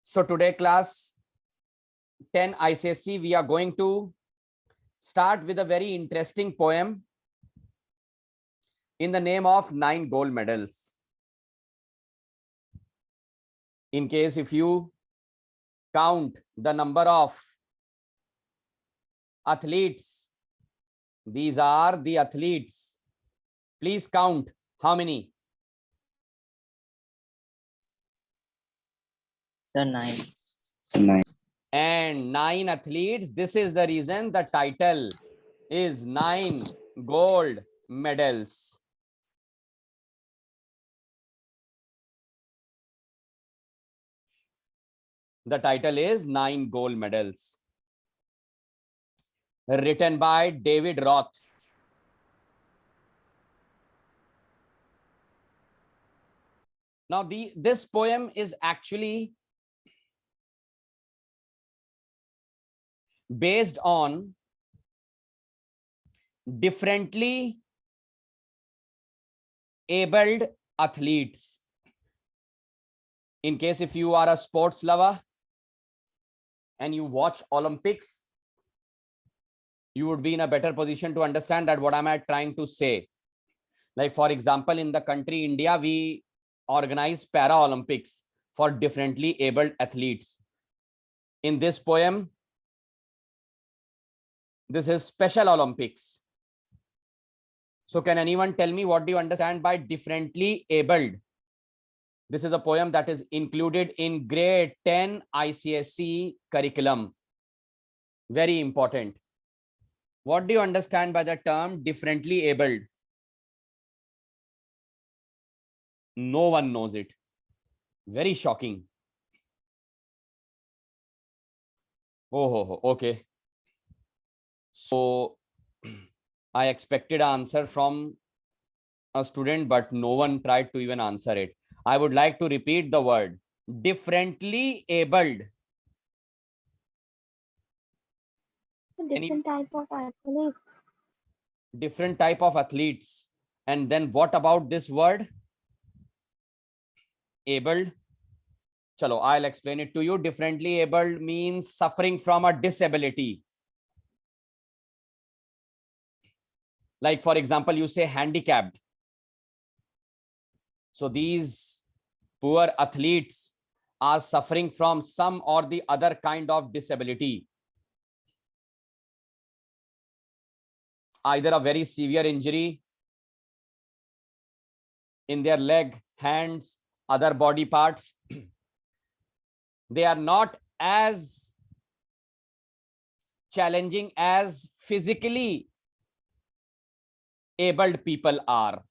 So today class 10 ICSE, we are going to start with a very interesting poem in the name of 9 gold medals. In case if you count the number of athletes, these are the athletes. Please count how many? Sir, 9. And 9 athletes. This is the reason the title is 9 gold medals. The title is 9 gold medals. Written by David Roth. Now, this poem is actually based on differently abled athletes. In case if you are a sports lover and you watch Olympics, you would be in a better position to understand that what am I trying to say. Like for example, in the country India, we organize Paralympics for differently abled athletes. In this poem, this is Special Olympics. So can anyone tell me what do you understand by differently abled? This is a poem that is included in grade 10 ICSE curriculum. Very important. What do you understand by the term differently abled? No one knows it. Very shocking. Oh, okay. So I expected an answer from a student, but no one tried to even answer it. I would like to repeat the word differently abled. Different type of athletes. Different type of athletes. And then what about this word? Abled. Chalo, I'll explain it to you. Differently abled means suffering from a disability. Like for example, you say handicapped. So these poor athletes are suffering from some or the other kind of disability. Either a very severe injury in their leg, hands, other body parts. They are not as challenging as physically abled people are.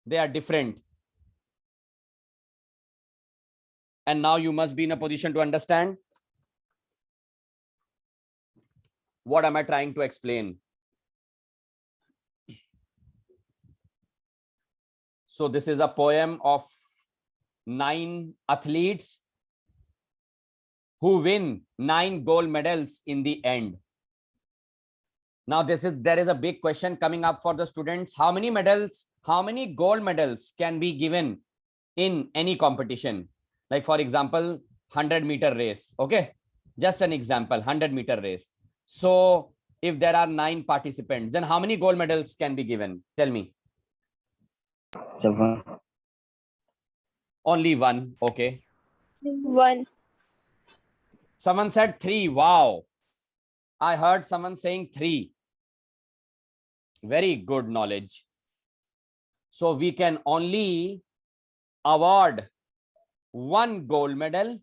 They are different. And now you must be in a position to understand what am I trying to explain. So this is a poem of 9 athletes who win 9 gold medals in the end. Now there is a big question coming up for the students. How many medals, how many gold medals can be given in any competition? Like for example, 100-meter race. Okay, just an example, 100-meter race. So if there are 9 participants, then how many gold medals can be given? Tell me. 1. Only 1. Okay. 1. Someone said 3. Wow. I heard someone saying 3. Very good knowledge. So we can only award 1 gold medal,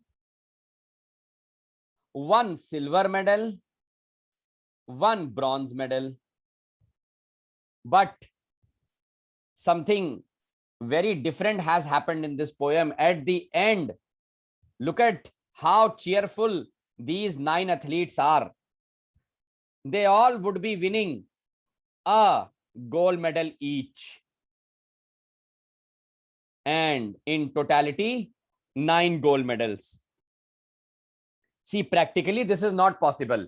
1 silver medal, 1 bronze medal. But something very different has happened in this poem. At the end, look at how cheerful these 9 athletes are. They all would be winning a gold medal each. And in totality, 9 gold medals. See, practically, this is not possible.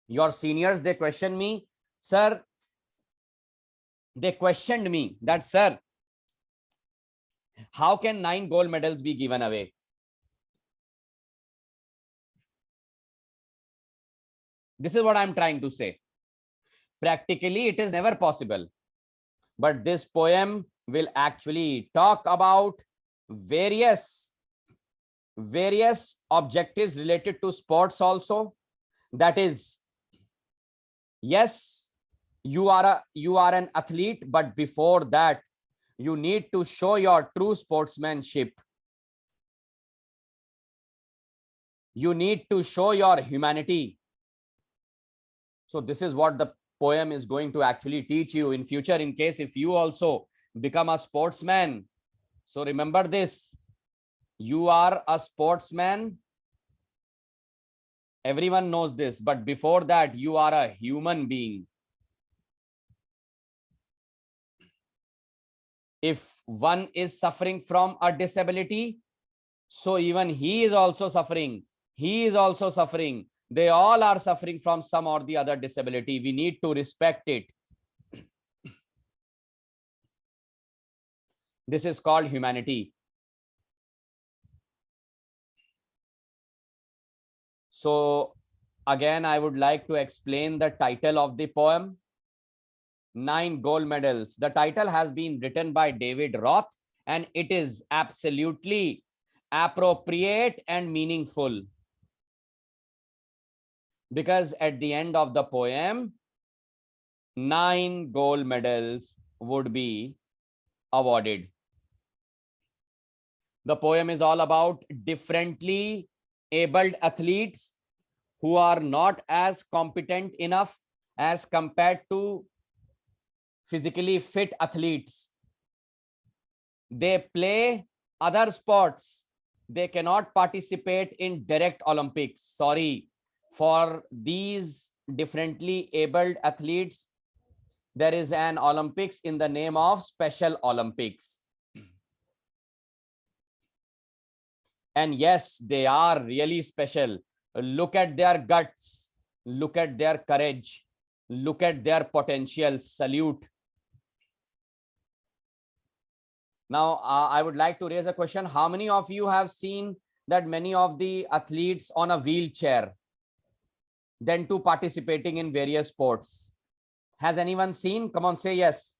Your seniors, they questioned me, sir. They questioned me that, sir, How can 9 gold medals be given away? This is what I'm trying to say. Practically, it is never possible. But this poem will actually talk about various objectives related to sports also. That is, yes, you are an athlete, but before that, you need to show your true sportsmanship. You need to show your humanity. So this is what the poem is going to actually teach you in future, in case if you also become a sportsman. So remember this, you are a sportsman. Everyone knows this, but before that, you are a human being. If one is suffering from a disability, so even he is also suffering. He is also suffering. They all are suffering from some or the other disability. We need to respect it. This is called humanity. So again, I would like to explain the title of the poem, 9 gold medals. The title has been written by David Roth, and it is absolutely appropriate and meaningful. Because at the end of the poem, 9 gold medals would be awarded. The poem is all about differently abled athletes who are not as competent enough as compared to physically fit athletes. They play other sports. They cannot participate in direct Olympics. Sorry, for these differently abled athletes, there is an Olympics in the name of Special Olympics. And yes, they are really special. Look at their guts. Look at their courage. Look at their potential. Salute. Now, I would like to raise a question. How many of you have seen that many of the athletes on a wheelchair, then to participating in various sports? Has anyone seen? Come on, say yes.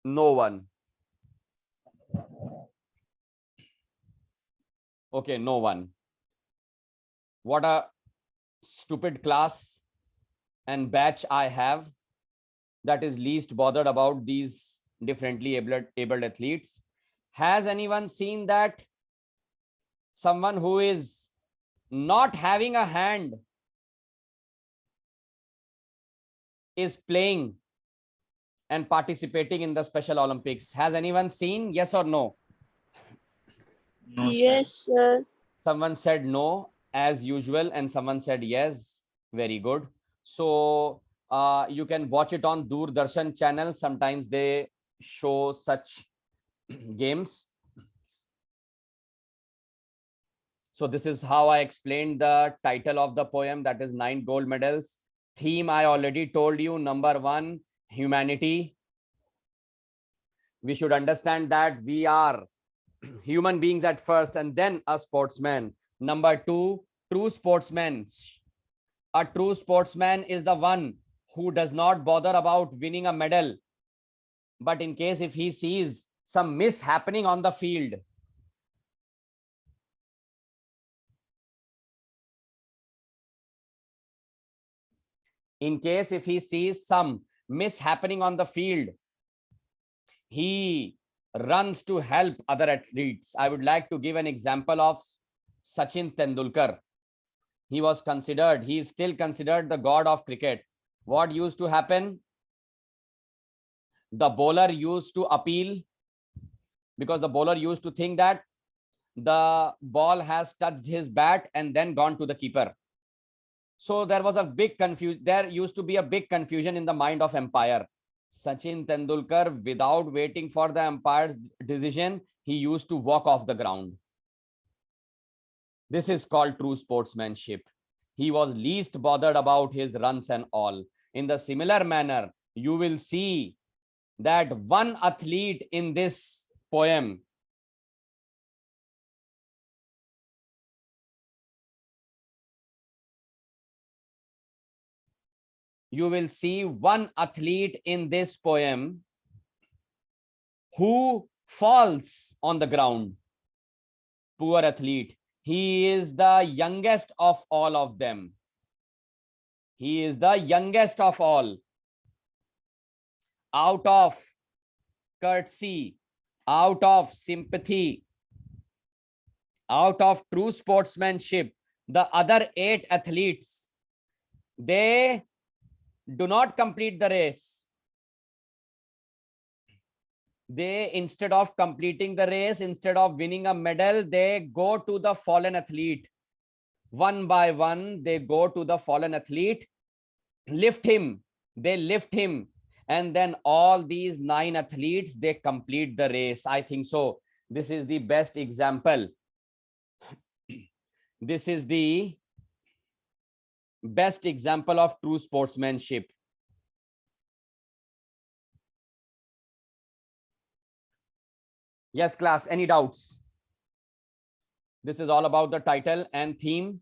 No one. Okay, no one. What a stupid class and batch I have that is least bothered about these differently abled athletes. Has anyone seen that someone who is not having a hand is playing and participating in the Special Olympics? Has anyone seen? Yes or no? No, sir. Yes, sir. Someone said no, as usual, and someone said yes. Very good. So you can watch it on Doordarshan channel. Sometimes they show such games. So this is how I explained the title of the poem, that is 9 gold medals. Theme, I already told you. Number 1, humanity. We should understand that we are human beings at first and then a sportsman. Number 2, true sportsman. A true sportsman is the one who does not bother about winning a medal, but in case if he sees some miss happening on the field, in case if he sees some miss happening on the field, he runs to help other athletes. I would like to give an example of Sachin Tendulkar. He was considered, he is still considered the god of cricket. What used to happen? The bowler used to appeal, because the bowler used to think that the ball has touched his bat and then gone to the keeper. So there was a big confusion. There used to be a big confusion in the mind of umpire. Sachin Tendulkar, without waiting for the umpire's decision, he used to walk off the ground. This is called true sportsmanship. He was least bothered about his runs and all. In the similar manner, you will see that one athlete in this poem you will see one athlete in this poem who falls on the ground. Poor athlete. He is the youngest of all of them. He is the youngest of all. Out of courtesy, out of sympathy, out of true sportsmanship, the other 8 athletes, they do not complete the race. They, instead of completing the race, instead of winning a medal, they go to the fallen athlete. One by one, they go to the fallen athlete, lift him, they lift him, and then all these 9 athletes, they complete the race. I think so. This is the best example. This is the best example of true sportsmanship. Yes, class, any doubts? This is all about the title and theme.